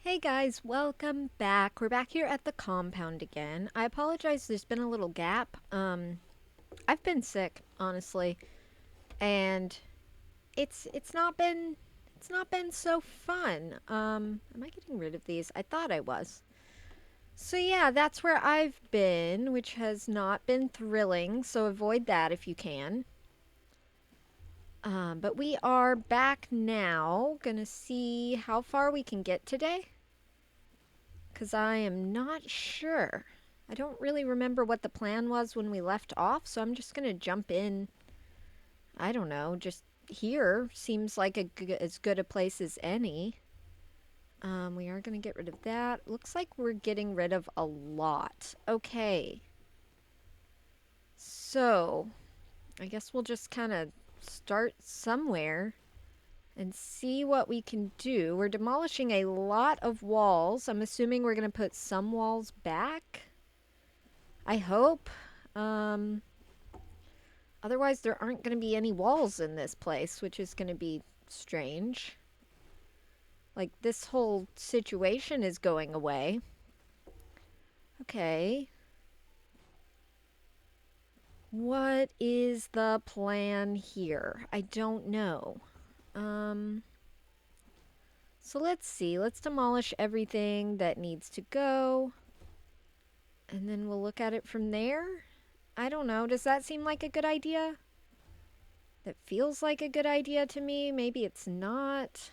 Hey guys, welcome back. We're back here at the compound again. I apologize, there's been a little gap. I've been sick, honestly, and it's not been so fun. Am I getting rid of these? I thought I was. So yeah, that's where I've been, which has not been thrilling, so avoid that if you can. But we are back now. Gonna see how far we can get today. Because I am not sure. I don't really remember what the plan was when we left off, so I'm just going to jump in. I don't know, just here seems like as good a place as any. We are going to get rid of that. Looks like we're getting rid of a lot. Okay. So, I guess we'll just kind of start somewhere and see what we can do. We're demolishing a lot of walls. I'm assuming we're going to put some walls back. I hope. Um, Otherwise, there aren't going to be any walls in this place, which is going to be strange. Like, this whole situation is going away. Okay. What is the plan here? I don't know. Um, so let's see. Let's demolish everything that needs to go. And then we'll look at it from there. I don't know. Does that seem like a good idea? That feels like a good idea to me. Maybe it's not.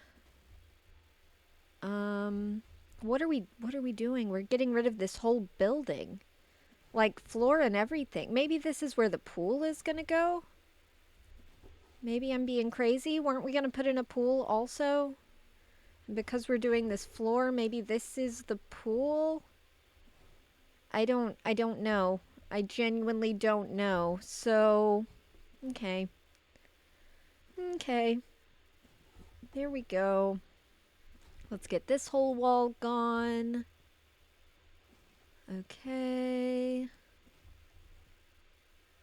What are we doing? We're getting rid of this whole building. Like floor and everything. Maybe this is where the pool is gonna go? Maybe I'm being crazy. Weren't we gonna put in a pool also? Because we're doing this floor, maybe this is the pool? I don't know. I genuinely don't know. So, okay. Okay. There we go. Let's get this whole wall gone. Okay.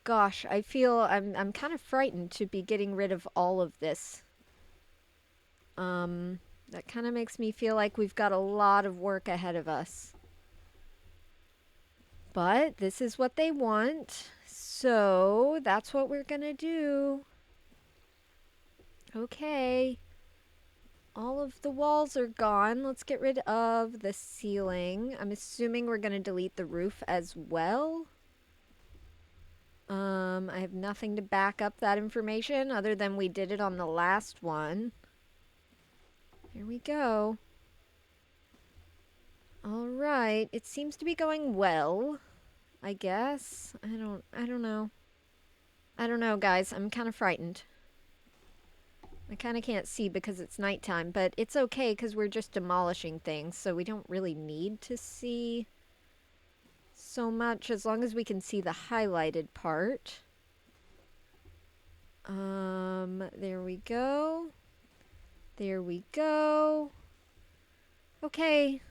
Gosh, I feel I'm kind of frightened to be getting rid of all of this. That kind of makes me feel like we've got a lot of work ahead of us. But this is what they want, so that's what we're gonna do. Okay. All of the walls are gone. Let's get rid of the ceiling. I'm assuming we're gonna delete the roof as well. I have nothing to back up that information other than we did it on the last one. Here we go. All right, it seems to be going well, I guess. I don't know. I don't know, guys. I'm kind of frightened. I kind of can't see because it's nighttime, but it's okay because we're just demolishing things, so we don't really need to see so much as long as we can see the highlighted part. There we go. There we go. Okay.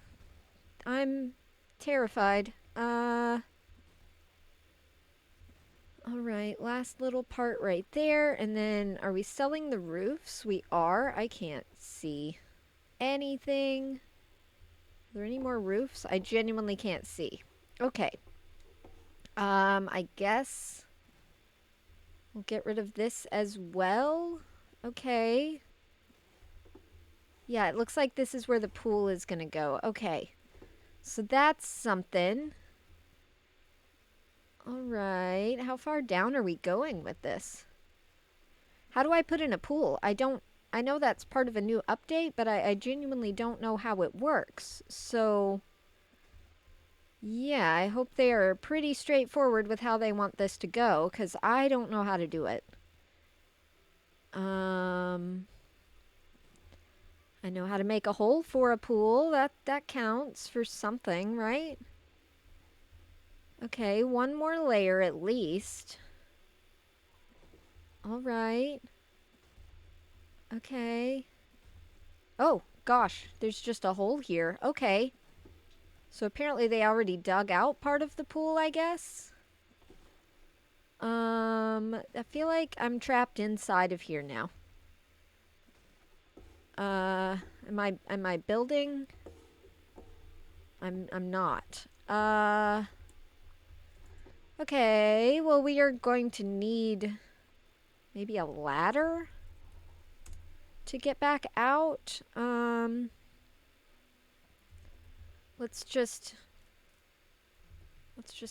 I'm terrified. Alright, last little part right there. And then, are we selling the roofs? We are. I can't see anything. Are there any more roofs? I genuinely can't see. Okay. I guess we'll get rid of this as well. Okay. Yeah, it looks like this is where the pool is gonna go. Okay. So that's something. Alright. How far down are we going with this? How do I put in a pool? I know that's part of a new update, but I genuinely don't know how it works. So, yeah, I hope they are pretty straightforward with how they want this to go, because I don't know how to do it. I know how to make a hole for a pool. That counts for something, right? Okay, one more layer at least. All right. Okay. Oh, gosh, there's just a hole here. Okay. So apparently they already dug out part of the pool, I guess. I feel like I'm trapped inside of here now. Am I building? I'm not. Okay, well, we are going to need maybe a ladder to get back out. Let's just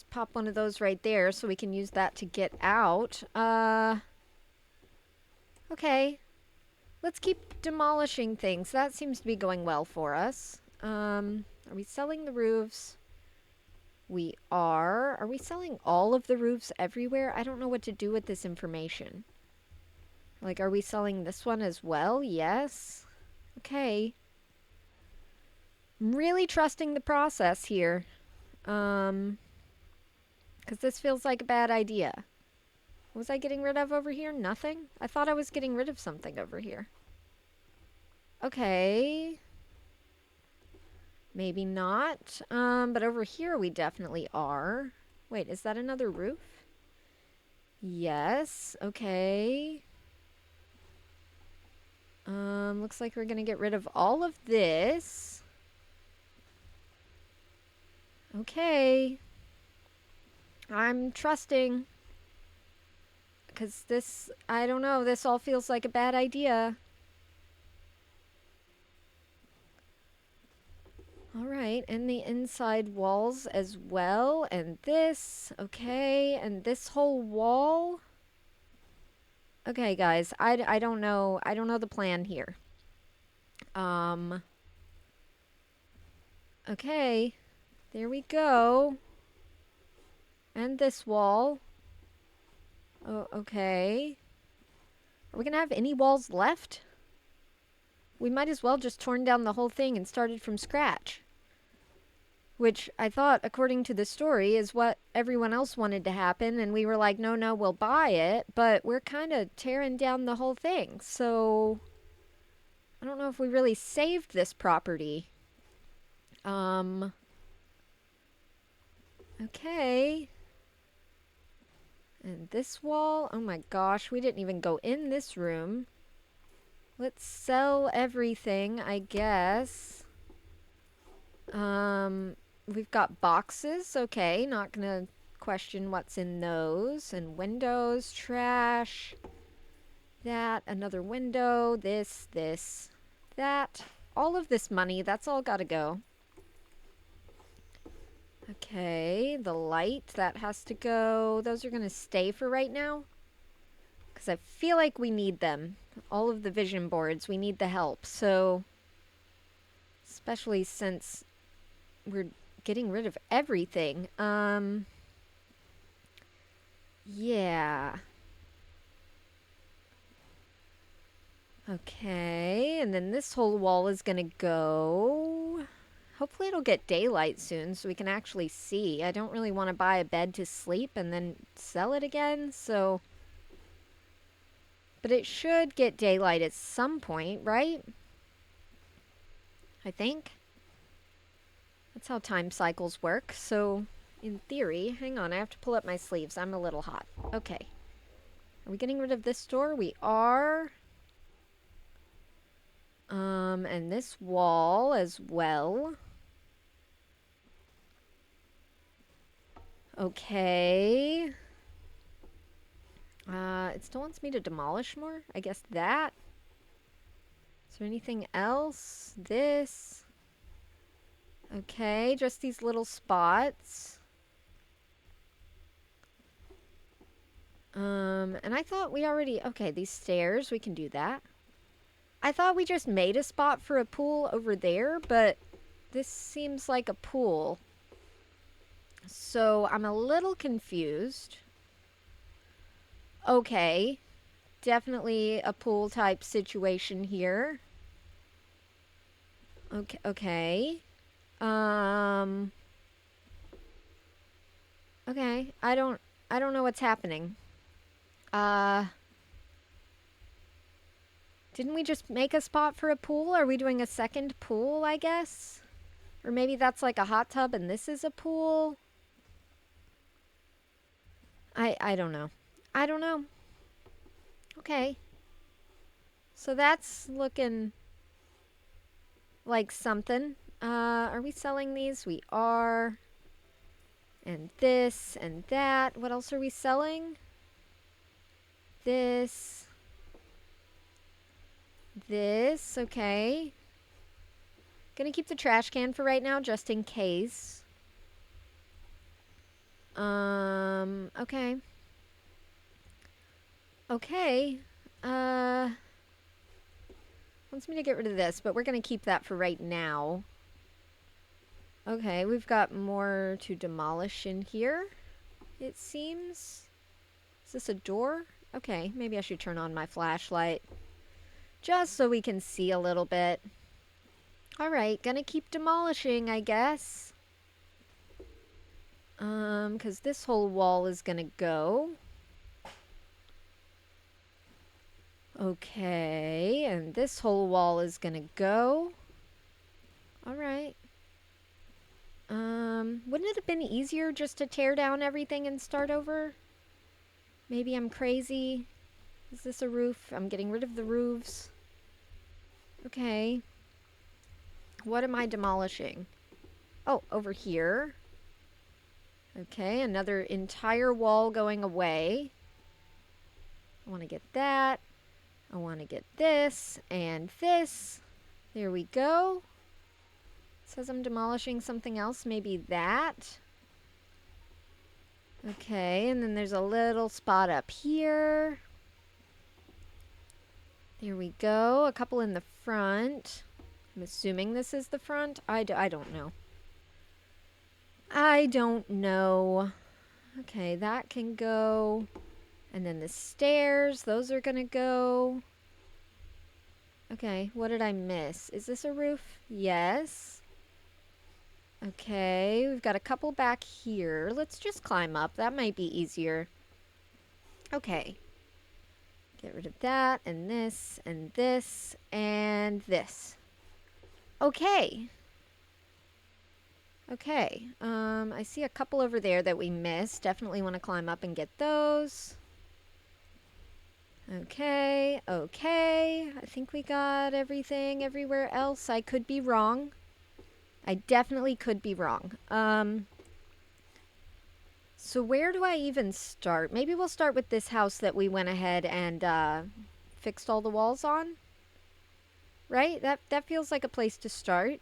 pop one of those right there so we can use that to get out. Okay. Let's keep demolishing things. That seems to be going well for us. Are we selling the roofs? We are. Are we selling all of the roofs everywhere? I don't know what to do with this information. Like, are we selling this one as well? Yes. Okay. I'm really trusting the process here. Because this feels like a bad idea. What was I getting rid of over here? Nothing? I thought I was getting rid of something over here. Okay. Maybe not. But over here we definitely are. Wait, is that another roof? Yes. Okay. Looks like we're gonna get rid of all of this. Okay. I'm trusting. Because this, I don't know, this all feels like a bad idea. Alright, and the inside walls as well. And this, okay, and this whole wall. Okay, guys, I don't know. I don't know the plan here. Okay. There we go. And this wall. Oh, okay. Are we gonna have any walls left? We might as well just torn down the whole thing and started from scratch. Which I thought, according to the story, is what everyone else wanted to happen. And we were like, no, no, we'll buy it. But we're kind of tearing down the whole thing. So I don't know if we really saved this property. Okay. And this wall, oh my gosh, we didn't even go in this room. Let's sell everything, I guess. We've got boxes, okay, not gonna question what's in those. And windows, trash. That, another window, this, that. All of this money, that's all gotta go. Okay, the light, that has to go. Those are gonna stay for right now. Because I feel like we need them. All of the vision boards, we need the help. So, especially since we're getting rid of everything. Yeah. Okay, and then this whole wall is gonna go. Hopefully it'll get daylight soon so we can actually see. I don't really want to buy a bed to sleep and then sell it again, so... But it should get daylight at some point, right? I think. That's how time cycles work, so... In theory, hang on, I have to pull up my sleeves. I'm a little hot. Okay. Are we getting rid of this door? We are. And this wall as well. Okay. It still wants me to demolish more? I guess that. Is there anything else? This. Okay, just these little spots. And I thought we already... Okay, these stairs, we can do that. I thought we just made a spot for a pool over there, but this seems like a pool. So I'm a little confused. Okay, definitely a pool type situation here. Okay, okay. Okay, I don't know what's happening. Didn't we just make a spot for a pool? Are we doing a second pool, I guess? Or maybe that's like a hot tub and this is a pool? I don't know. I don't know. Okay. So that's looking like something. Are we selling these? We are. And this and that. What else are we selling? This. This. Okay. Gonna keep the trash can for right now, just in case. Okay. Okay. Wants me to get rid of this, but we're gonna keep that for right now. Okay, we've got more to demolish in here, it seems. Is this a door? Okay, maybe I should turn on my flashlight. Just so we can see a little bit. Alright, gonna keep demolishing, I guess. Because this whole wall is gonna go. Okay, and this whole wall is gonna go. Alright. Wouldn't it have been easier just to tear down everything and start over? Maybe I'm crazy. Is this a roof? I'm getting rid of the roofs. Okay. What am I demolishing? Oh, over here. Okay, another entire wall going away. I want to get that. I want to get this and this. There we go. It says I'm demolishing something else, maybe that. Okay, and then there's a little spot up here. There we go. A couple in the front. I'm assuming this is the front. I don't know. I don't know. Okay, that can go. And then the stairs, those are gonna go. Okay, what did I miss? Is this a roof? Yes. Okay, we've got a couple back here. Let's just climb up. That might be easier. Okay. Get rid of that, and this, and this, and this. Okay. Okay. I see a couple over there that we missed. Definitely want to climb up and get those. Okay, okay. I think we got everything everywhere else. I could be wrong. I definitely could be wrong. So where do I even start? Maybe we'll start with this house that we went ahead and fixed all the walls on. Right? That feels like a place to start.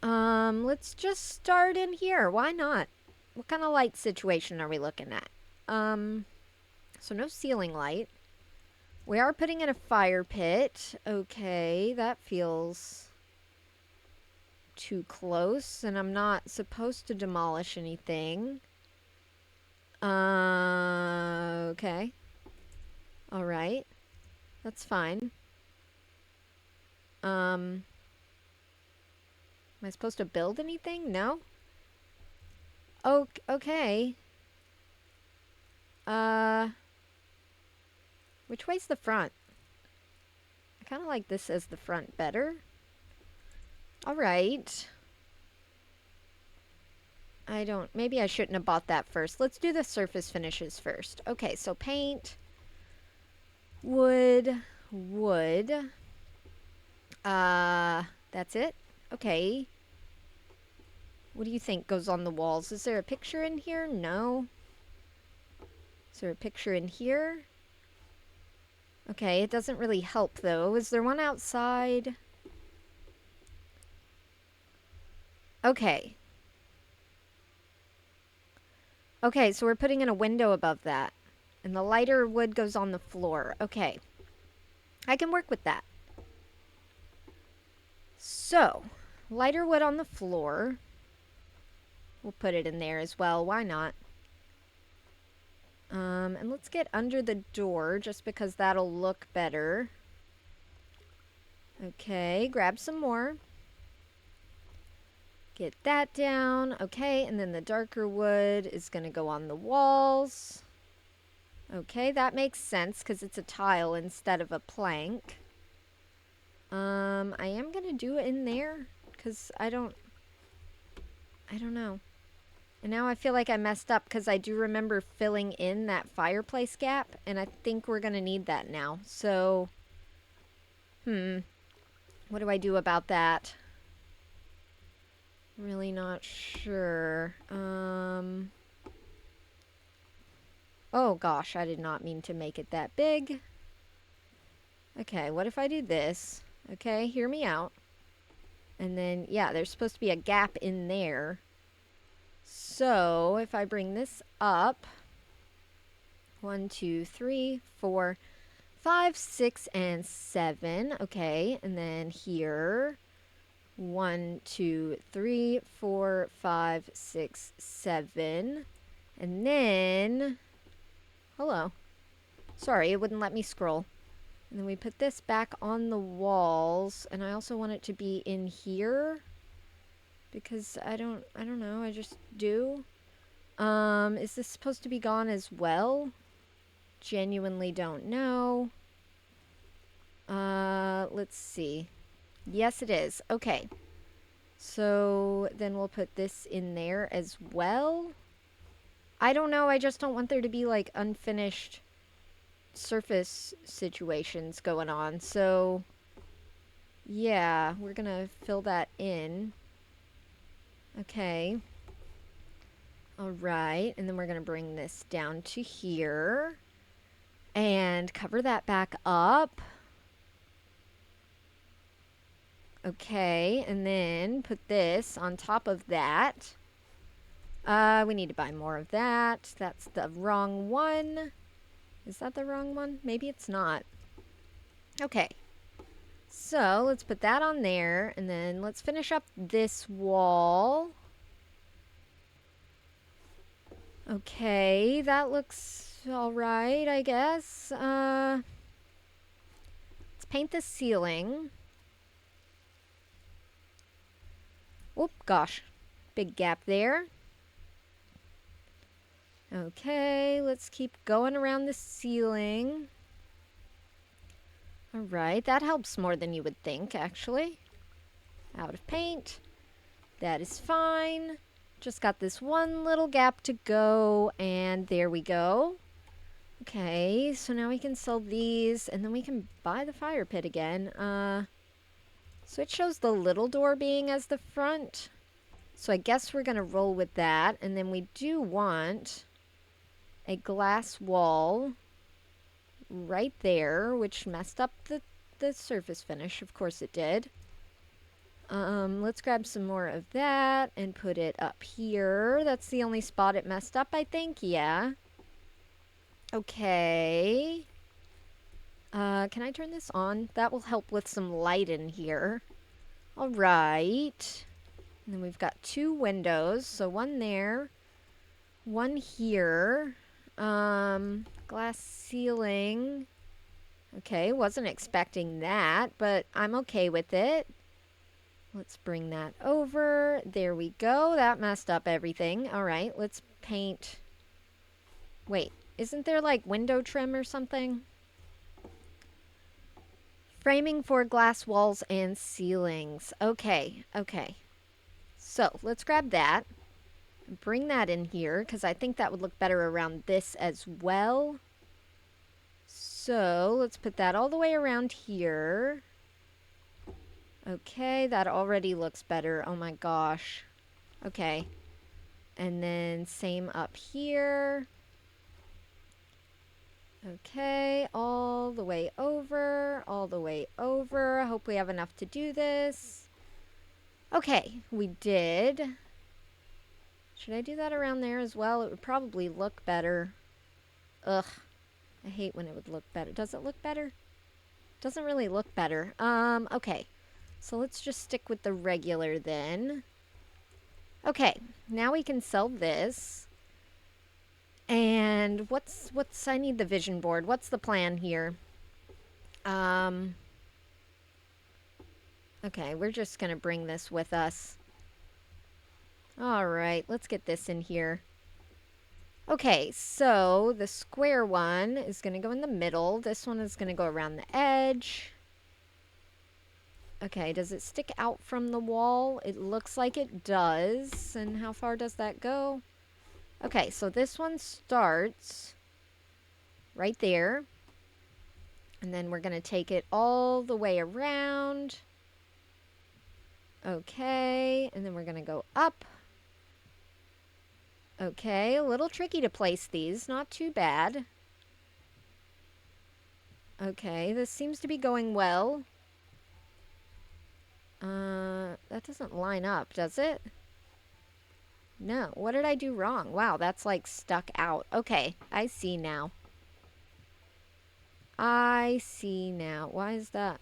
Let's just start in here. Why not? What kind of light situation are we looking at? So no ceiling light. We are putting in a fire pit. Okay, that feels too close, and I'm not supposed to demolish anything. Okay. Alright. That's fine. Am I supposed to build anything? No? Okay. Which way's the front? I kind of like this as the front better. Alright. Maybe I shouldn't have bought that first. Let's do the surface finishes first. Okay, so paint. Wood. That's it? Okay. What do you think goes on the walls? Is there a picture in here? No. Is there a picture in here? Okay, it doesn't really help though. Is there one outside? Okay. Okay, so we're putting in a window above that. And the lighter wood goes on the floor. Okay. I can work with that. So, lighter wood on the floor. We'll put it in there as well. Why not? And let's get under the door just because that'll look better. Okay, grab some more. Get that down. Okay, and then the darker wood is going to go on the walls. Okay, that makes sense because it's a tile instead of a plank. I am going to do it in there because I don't know. And now I feel like I messed up because I do remember filling in that fireplace gap, and I think we're going to need that now. So, what do I do about that? Really not sure. Oh gosh, I did not mean to make it that big. Okay, what if I do this? Okay, hear me out. And then, yeah, there's supposed to be a gap in there. So, if I bring this up, 1, 2, 3, 4, 5, 6, and 7. Okay, and then here, 1, 2, 3, 4, 5, 6, 7. And then, hello. Sorry, it wouldn't let me scroll. And then we put this back on the walls, and I also want it to be in here because I don't know, I just do. Is this supposed to be gone as well? Genuinely don't know. Let's see. Yes, it is. Okay. So then we'll put this in there as well. I don't know, I just don't want there to be like unfinished surface situations going on. So yeah, we're gonna fill that in. Okay. Alright, and then we're gonna bring this down to here and cover that back up. Okay, and then put this on top of that. We need to buy more of that. That's the wrong one. Is that the wrong one? Maybe it's not. Okay. So, let's put that on there, and then let's finish up this wall. Okay, that looks alright, I guess. Let's paint the ceiling. Oop, gosh. Big gap there. Okay, let's keep going around the ceiling. Alright, that helps more than you would think, actually. Out of paint. That is fine. Just got this one little gap to go, and there we go. Okay, so now we can sell these, and then we can buy the fire pit again. So it shows the little door being as the front. So I guess we're going to roll with that. And then we do want a glass wall right there, which messed up the surface finish. Of course it did. Let's grab some more of that and put it up here. That's the only spot it messed up, I think. Yeah. Okay. Can I turn this on? That will help with some light in here. All right. And then we've got 2 windows. So one there, one here. Glass ceiling. Okay, wasn't expecting that, but I'm okay with it. Let's bring that over. There we go. That messed up everything. All right, let's paint. Wait, isn't there like window trim or something? Framing for glass walls and ceilings. Okay, okay. So let's grab that. Bring that in here because I think that would look better around this as well. So let's put that all the way around here. Okay, that already looks better. Oh my gosh. Okay. And then same up here. Okay, all the way over, all the way over. I hope we have enough to do this. Okay, we did. Should I do that around there as well? It would probably look better. Ugh. I hate when it would look better. Does it look better? Doesn't really look better. Okay. So let's just stick with the regular then. Okay, now we can sell this. And what's I need the vision board. What's the plan here? Okay, we're just gonna bring this with us. Alright, let's get this in here. Okay, so the square one is gonna go in the middle. This one is gonna go around the edge. Okay, does it stick out from the wall? It looks like it does. And how far does that go? Okay, so this one starts right there. And then we're going to take it all the way around. Okay, and then we're gonna go up. Okay, a little tricky to place these, not too bad. Okay, this seems to be going well. That doesn't line up, does it? No, what did I do wrong? Wow, that's like stuck out. Okay, I see now. I see now. Why is that?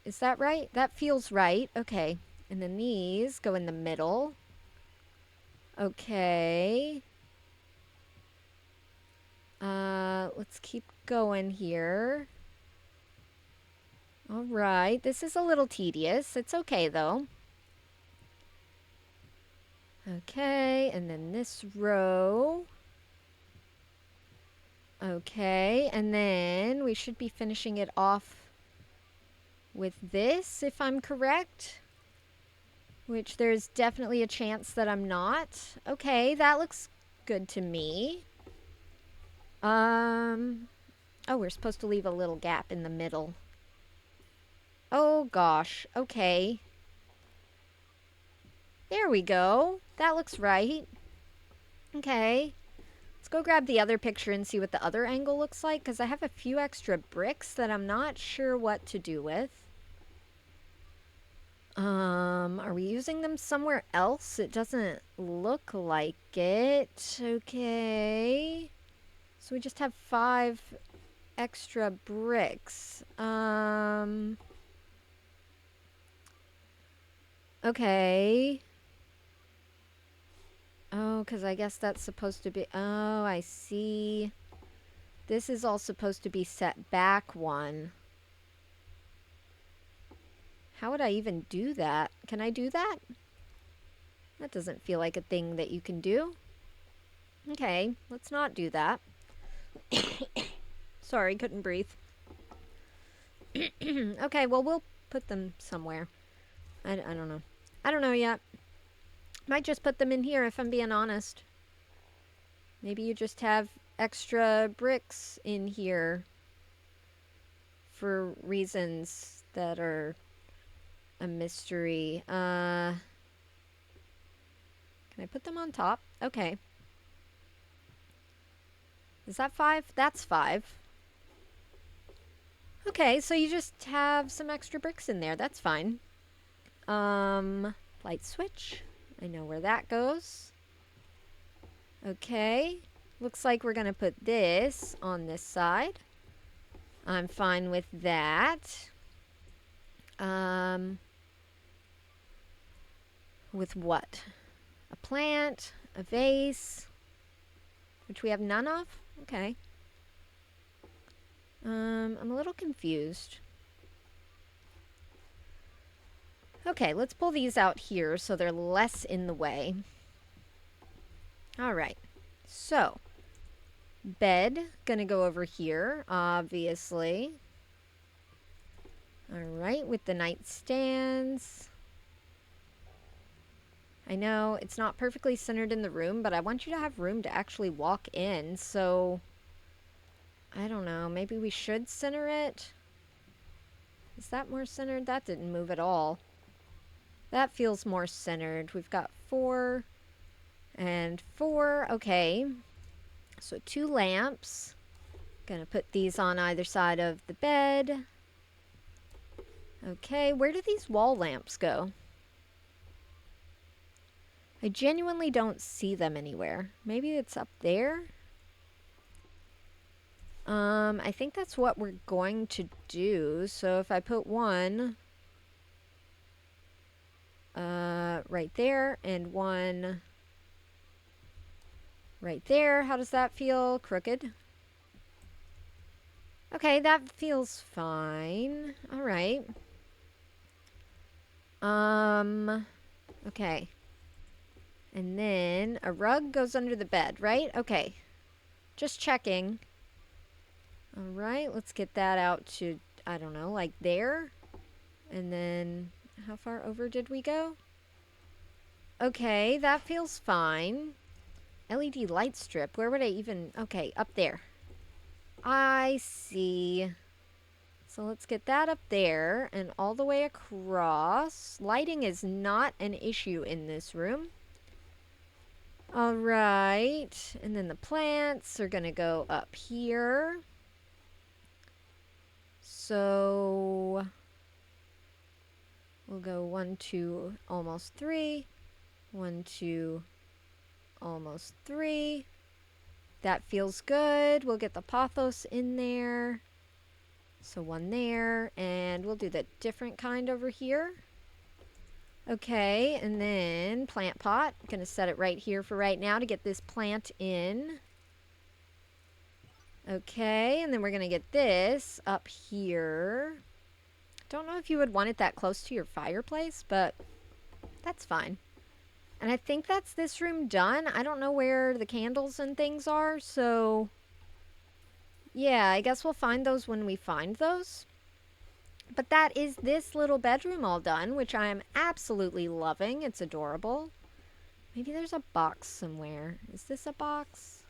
Is that right? That feels right. Okay, and then these go in the middle. Okay. Let's keep going here. All right, this is a little tedious. It's okay though. Okay, and then this row. Okay, and then we should be finishing it off with this, if I'm correct. Which there's definitely a chance that I'm not. Okay, that looks good to me. Oh, we're supposed to leave a little gap in the middle. Oh gosh, okay. There we go. That looks right. Okay. Let's go grab the other picture and see what the other angle looks like, because I have a few extra bricks that I'm not sure what to do with. Are we using them somewhere else? It doesn't look like it. Okay. So we just have 5 extra bricks. Okay. Oh, because I guess that's supposed to be... Oh, I see. This is all supposed to be set back one. How would I even do that? Can I do that? That doesn't feel like a thing that you can do. Okay, let's not do that. Sorry, couldn't breathe. Okay, well, we'll put them somewhere. I don't know. I don't know yet. Might just put them in here if I'm being honest. Maybe you just have extra bricks in here for reasons that are a mystery. Can I put them on top? Okay. Is that 5? That's 5. Okay, so you just have some extra bricks in there. That's fine. Light switch. I know where that goes. Okay. Looks like we're going to put this on this side. I'm fine with that. With what? A plant, a vase, which we have none of? Okay. I'm a little confused. Okay, let's pull these out here so they're less in the way. All right. So, bed, gonna go over here, obviously. All right, with the nightstands. I know it's not perfectly centered in the room, but I want you to have room to actually walk in, so I don't know, maybe we should center it? Is that more centered? That didn't move at all. That feels more centered. We've got 4 and 4. Okay. So 2 lamps. Gonna put these on either side of the bed. Okay, where do these wall lamps go? I genuinely don't see them anywhere. Maybe it's up there? I think that's what we're going to do. So if I put one right there and one right there, how does that feel? Crooked? Okay, that feels fine. All right. Okay. And then a rug goes under the bed, right? Okay. Just checking. All right, let's get that out to, I don't know, like there. And then how far over did we go? Okay, that feels fine. LED light strip, where would I even, okay, up there. I see. So let's get that up there and all the way across. Lighting is not an issue in this room. All right, and then the plants are gonna go up here. So we'll go 1, 2, almost 3. 1, 2, almost 3. That feels good. We'll get the pothos in there. So 1 there, and we'll do the different kind over here. Okay, and then plant pot. I'm gonna set it right here for right now to get this plant in. Okay, and then we're gonna get this up here. Don't know if you would want it that close to your fireplace, but that's fine. And I think that's this room done. I don't know where the candles and things are, so yeah, I guess we'll find those when we find those. But that is this little bedroom all done, which I am absolutely loving. It's adorable. Maybe there's a box somewhere. Is this a box?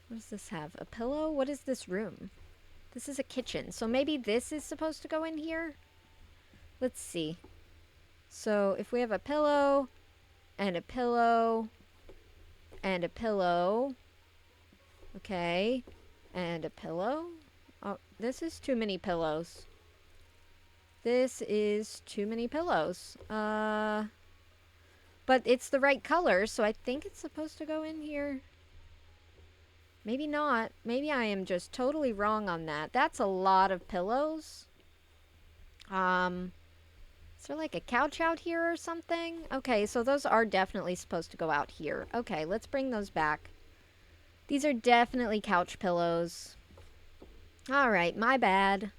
What does this have? A pillow? What is this room? This is a kitchen. So maybe this is supposed to go in here? Let's see. So if we have a pillow, and a pillow, and a pillow. Okay. And a pillow. Oh, this is too many pillows. This is too many pillows. But it's the right color, so I think it's supposed to go in here. Maybe not. Maybe I am just totally wrong on that. That's a lot of pillows. Is there like a couch out here or something? Okay, so those are definitely supposed to go out here. Okay, let's bring those back. These are definitely couch pillows. Alright, my bad.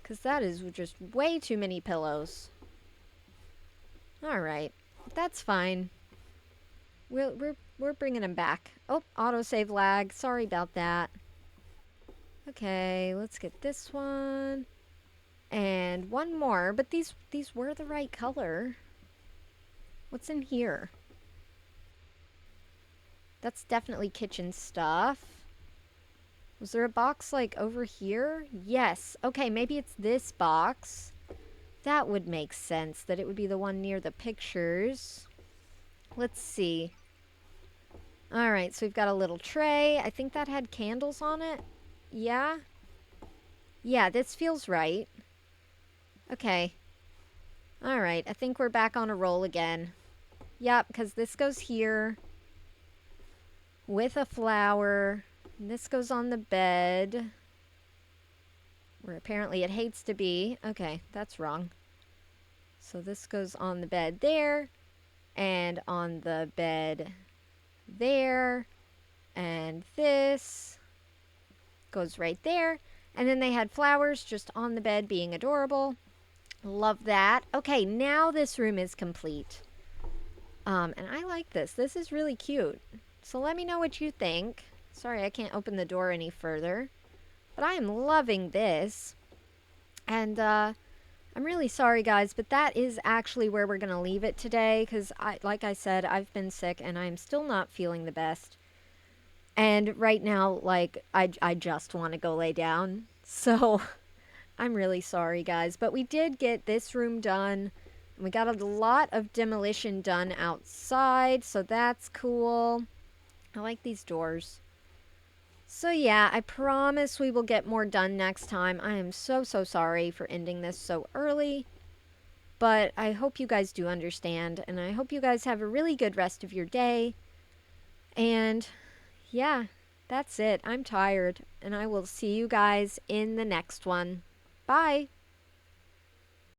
Because that is just way too many pillows. Alright, that's fine. We're bringing them back. Oh, autosave lag. Sorry about that. Okay, let's get this one. And one more, but these were the right color. What's in here? That's definitely kitchen stuff. Was there a box like over here? Yes. Okay, maybe it's this box. That would make sense, that it would be the one near the pictures. Let's see. Alright, so we've got a little tray. I think that had candles on it. Yeah? Yeah, this feels right. Okay. Alright, I think we're back on a roll again. Yep, because this goes here with a flower. And this goes on the bed, where apparently it hates to be. Okay, that's wrong. So this goes on the bed there, and on the bed there, and this goes right there. And then they had flowers just on the bed being adorable. Love that. Okay, now this room is complete. And I like this. This is really cute. So let me know what you think. Sorry, I can't open the door any further. But I am loving this. And I'm really sorry, guys, but that is actually where we're going to leave it today. Because, like I said, I've been sick and I'm still not feeling the best. And right now, like, I just want to go lay down. So I'm really sorry, guys. But we did get this room done. And we got a lot of demolition done outside. So that's cool. I like these doors. So yeah, I promise we will get more done next time. I am so sorry for ending this so early. But I hope you guys do understand. And I hope you guys have a really good rest of your day. And yeah, that's it. I'm tired. And I will see you guys in the next one. Bye.